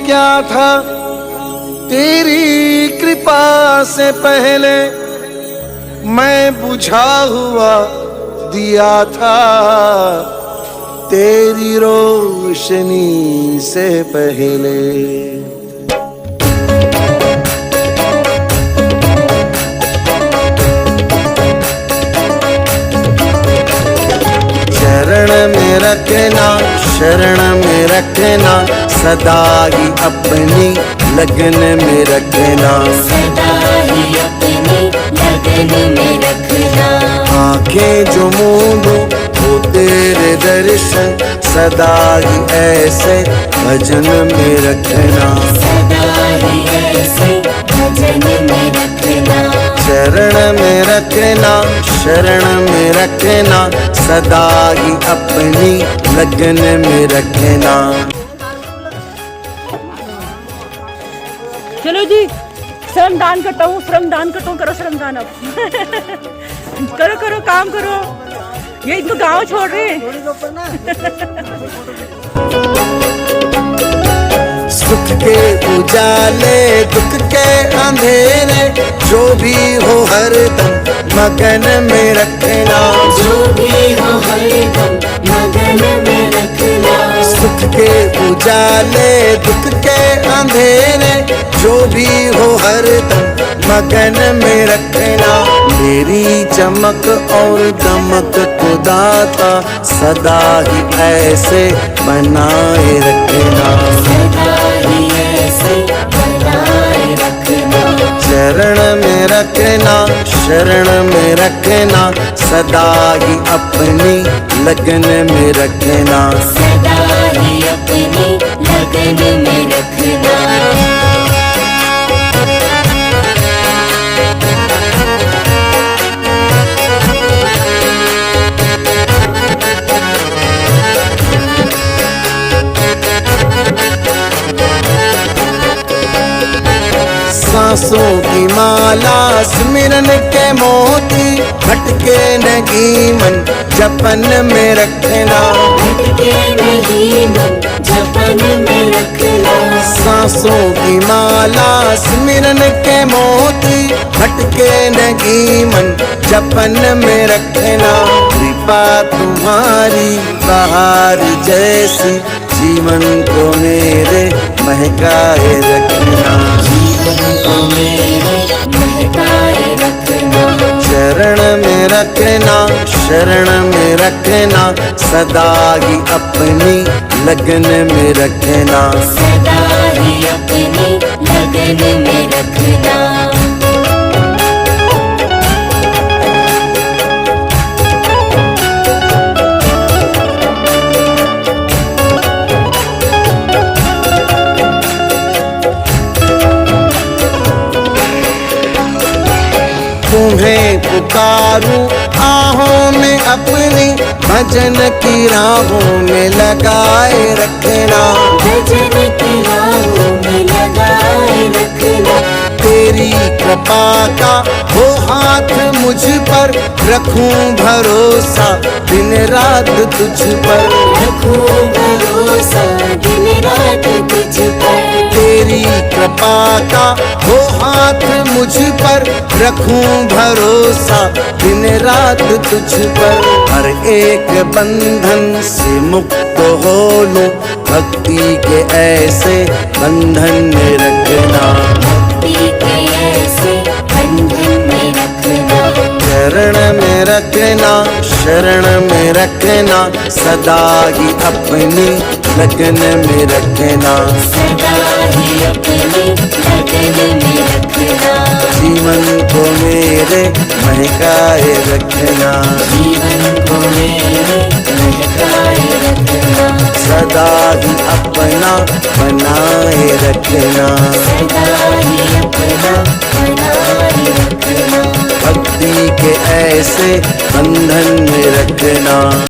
क्या था तेरी कृपा से पहले, मैं बुझा हुआ दिया था तेरी रोशनी से पहले। शरण में रखना, शरण में रखना, सदा ही अपनी लगन में रखना, सदा ही अपनी लगन में रखना। आंखें जो मूंदूं हो तेरे दर्शन, सदा ही ऐसे भजन में रखना, सदा ही ऐसे भजन में रखना। शरण में रखना, शरण में रखना, सदा ही अपनी लगन में रखना। चलो जी, श्रमदान करता हूँ, श्रमदान करता हूँ। करो श्रमदान अब। करो करो, काम करो। ये इनको गाँव छोड़ रहे हैं। सुख के उजाले, दुख के अंधेरे, जो भी हो हरदम मगन में रखना, जो भी हो हरदम मगन में रखना। सुख के उजाले, दुख के अंधेरे, जो भी हो हरदम मगन में रखना। मेरी चमक और दमक को दाता सदा ही ऐसे बनाए रखना, सदा ही ऐसे बनाए रखना। शरण में रखना, शरण में रखना, सदा ही अपनी लगन में रखना, सदा ही अपनी लगन में रखना। सांसों की माला, स्मिरन के मोती, भटके नहीं मन जपन में रखना, भटके नहीं मन जपन में रखना। सांसों की माला, स्मिरन के मोती, भटके नहीं मन जपन में रखना। कृपा तुम्हारी बहार जैसी, जीवन को मेरे महकाए रखना, महकाए रखना। शरण में रखना, शरण में रखना, सदा ही अपनी लगन में रखना, सदा ही अपनी लगन में रखना। तुम्हें पुकारूं आहों में अपनी, भजन की राहों में लगाए रखना, भजन की राहों में लगाए रखना। तेरी कृपा का हो हाथ मुझ पर, रखूं भरोसा दिन रात तुझ पर, रखूं भरोसा दिन रात तुझ पर। तेरी कृपा का हो हाथ मुझ पर, रखूं भरोसा दिन रात तुझ पर। हर एक बंधन से मुक्त हो लूं, भक्ति के ऐसे बंधन में रखना, भक्ति के ऐसे बंधन में रखना। शरण में रखना, शरण में रखना, सदा ही अपनी लगन में रखना, सदा ही अपनी लगन में रखना। जीवन को मेरे महकाए रखना, जीवन को मेरे महकाए रखना। सदा ही अपना बनाए रखना, सदा ही अपना बनाए रखना। भक्ति के ऐसे बंधन में रखना।